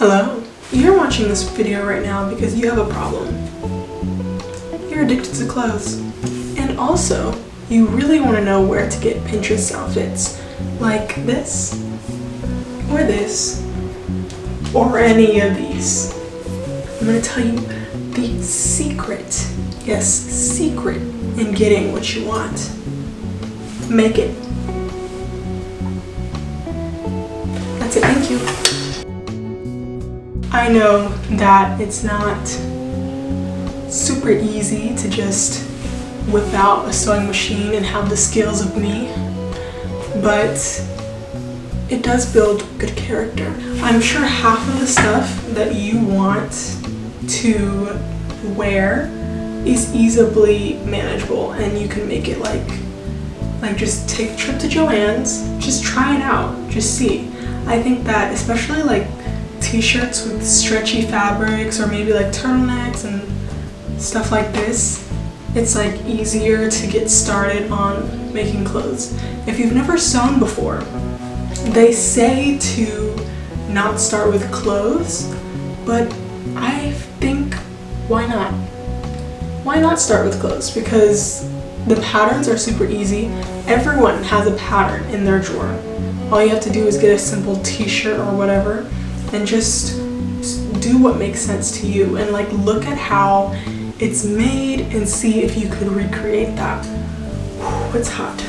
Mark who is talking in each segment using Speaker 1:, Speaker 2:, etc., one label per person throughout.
Speaker 1: Hello. You're watching this video right now because you have a problem. You're addicted to clothes. And also, you really want to know where to get Pinterest outfits like this, or any of these. I'm going to tell you the secret, yes, secret in getting what you want. Make it. That's it, thank you. I know that it's not super easy to just whip out a sewing machine and have the skills of me, but it does build good character. I'm sure half of the stuff that you want to wear is easily manageable, and you can make it like just take a trip to Joann's, just try it out, just see. I think that especially like t-shirts with stretchy fabrics, or maybe like turtlenecks and stuff like this, it's like easier to get started on making clothes. If you've never sewn before, they say to not start with clothes, but I think why not? Why not start with clothes? Because the patterns are super easy. Everyone has a pattern in their drawer. All you have to do is get a simple t-shirt or whatever and just do what makes sense to you, and like look at how it's made and see if you could recreate that. Whew, it's hot.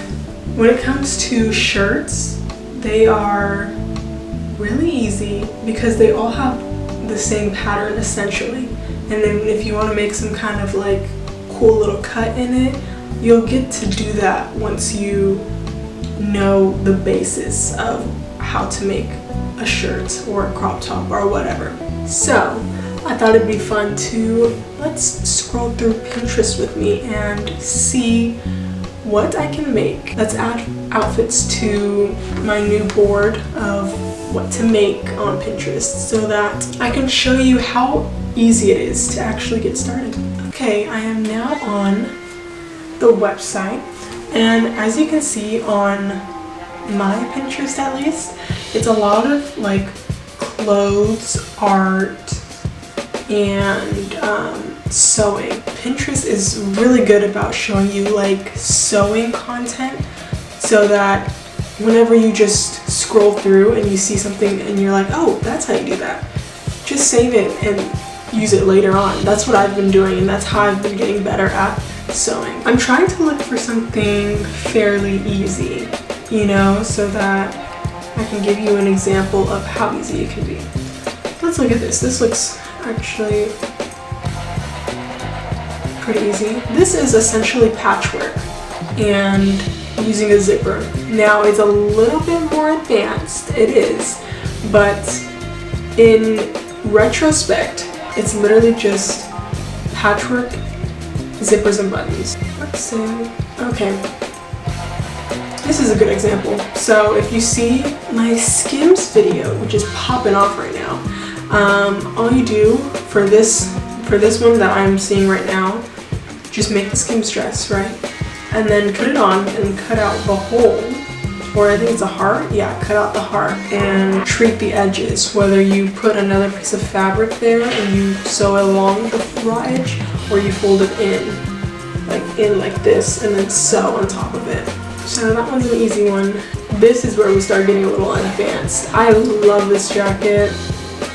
Speaker 1: When it comes to shirts, they are really easy because they all have the same pattern essentially. And then if you want to make some kind of like cool little cut in it, you'll get to do that once you know the basis of how to make a shirt or a crop top or whatever. So I thought it'd be fun to let's scroll through Pinterest with me and see what I can make. Let's add outfits to my new board of what to make on Pinterest so that I can show you how easy it is to actually get started. Okay, I am now on the website, and as you can see on my Pinterest at least, it's a lot of like clothes, art, and sewing. Pinterest is really good about showing you like sewing content so that whenever you just scroll through and you see something and you're like, oh, that's how you do that, just save it and use it later on. That's what I've been doing, and that's how I've been getting better at sewing. I'm trying to look for something fairly easy, you know, so that I can give you an example of how easy it can be. Let's look at this. This looks actually pretty easy. This is essentially patchwork and using a zipper. Now it's a little bit more advanced, it is, but in retrospect, it's literally just patchwork, zippers, and buttons. Let's see. Okay. This is a good example. So if you see my Skims video, which is popping off right now, all you do for this one that I'm seeing right now, just make the Skims dress, right? And then put it on and cut out the hole, or I think it's a heart. Yeah, cut out the heart and treat the edges. Whether you put another piece of fabric there and you sew along the raw edge, or you fold it in like this and then sew on top of it. So that one's an easy one. This is where we start getting a little advanced. I love this jacket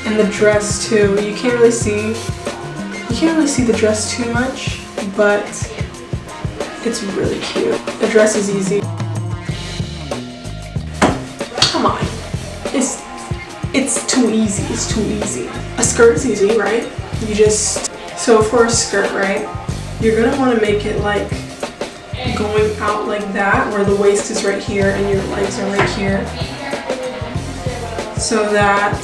Speaker 1: and the dress too. You can't really see the dress too much, but it's really cute. The dress is easy. Come on. It's too easy. It's too easy. A skirt is easy, right? So for a skirt, right, you're gonna want to make it like going out like that, where the waist is right here and your legs are right here, so that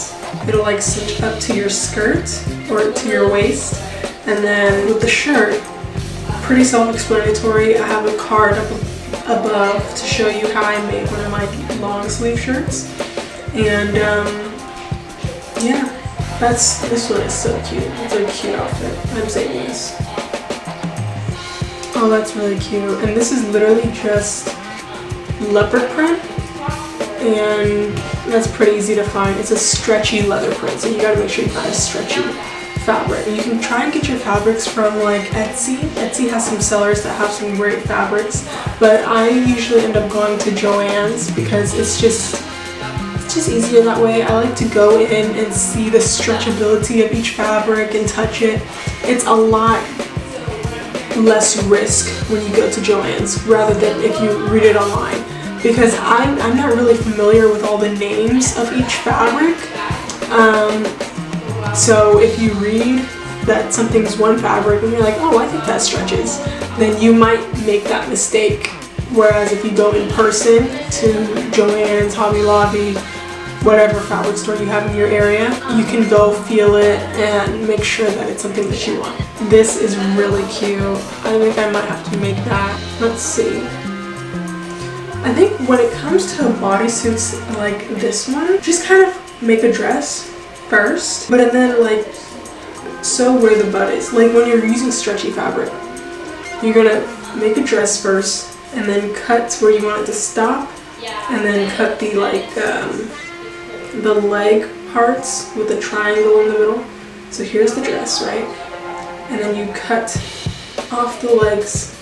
Speaker 1: it'll like cinch up to your skirt or to your waist. And then with the shirt, pretty self-explanatory. I have a card up above to show you how I make one of my long sleeve shirts. And yeah, this one is so cute. It's a cute outfit. I'm saving this. Oh, that's really cute. And this is literally just leopard print and that's pretty easy to find. It's a stretchy leather print, so you gotta make sure you find a stretchy fabric. You can try and get your fabrics from like Etsy. Etsy has some sellers that have some great fabrics, but I usually end up going to Joann's because it's just easier that way. I like to go in and see the stretchability of each fabric and touch it. It's a lot less risk when you go to Joann's rather than if you read it online, because I'm not really familiar with all the names of each fabric. So if you read that something's one fabric and you're like, oh, I think that stretches, then you might make that mistake. Whereas if you go in person to Joann's, Hobby Lobby, whatever fabric store you have in your area, you can go feel it and make sure that it's something that you want. This is really cute. I think I might have to make that. Let's see. I think when it comes to bodysuits like this one, just kind of make a dress first, but then like sew where the butt is. Like when you're using stretchy fabric, you're gonna make a dress first and then cut where you want it to stop, and then cut the like the leg parts with a triangle in the middle. So here's the dress, right? And then you cut off the legs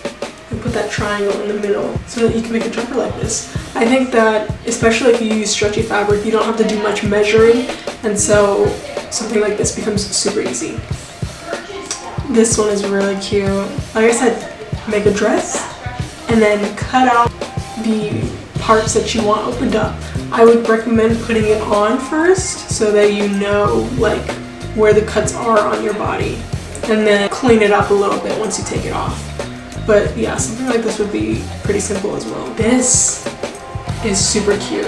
Speaker 1: and put that triangle in the middle so that you can make a jumper like this. I think that especially if you use stretchy fabric, you don't have to do much measuring, and so something like this becomes super easy. This one is really cute. Like I said, make a dress and then cut out the parts that you want opened up. I would recommend putting it on first so that you know like where the cuts are on your body, and then clean it up a little bit once you take it off. But yeah, something like this would be pretty simple as well. This is super cute,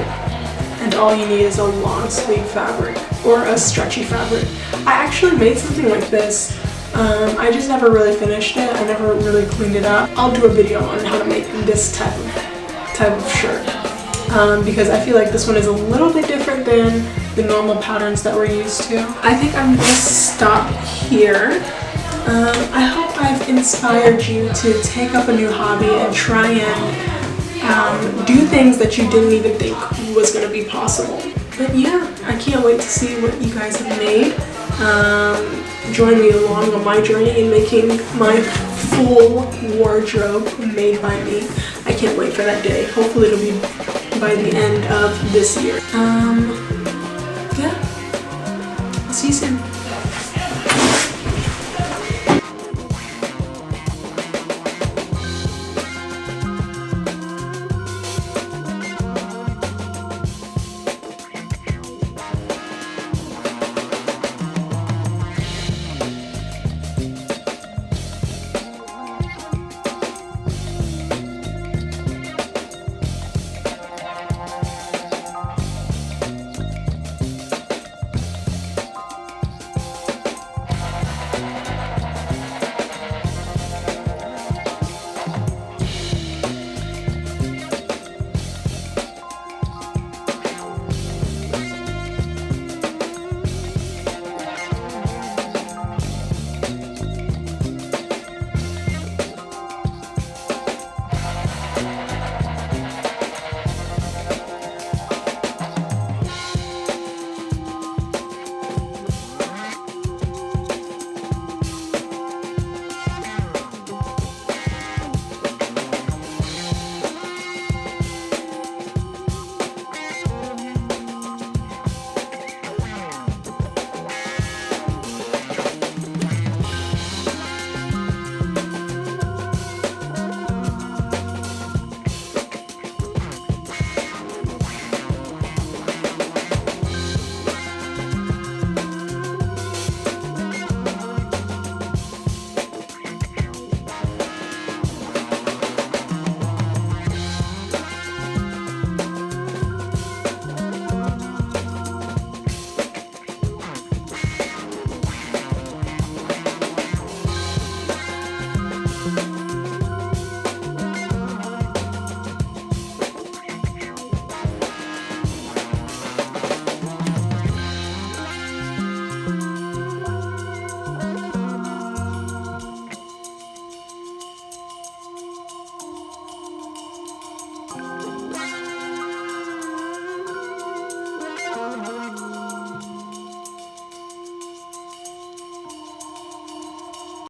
Speaker 1: and all you need is a long sleeve fabric or a stretchy fabric. I actually made something like this. I just never really finished it. I never really cleaned it up. I'll do a video on how to make this type of shirt, because I feel like this one is a little bit different than the normal patterns that we're used to. I think I'm gonna stop here. I hope I've inspired you to take up a new hobby and try and do things that you didn't even think was going to be possible. But yeah, I can't wait to see what you guys have made. Join me along on my journey in making my full wardrobe made by me. I can't wait for that day. Hopefully it'll be by the end of this year. Yeah, I'll see you soon.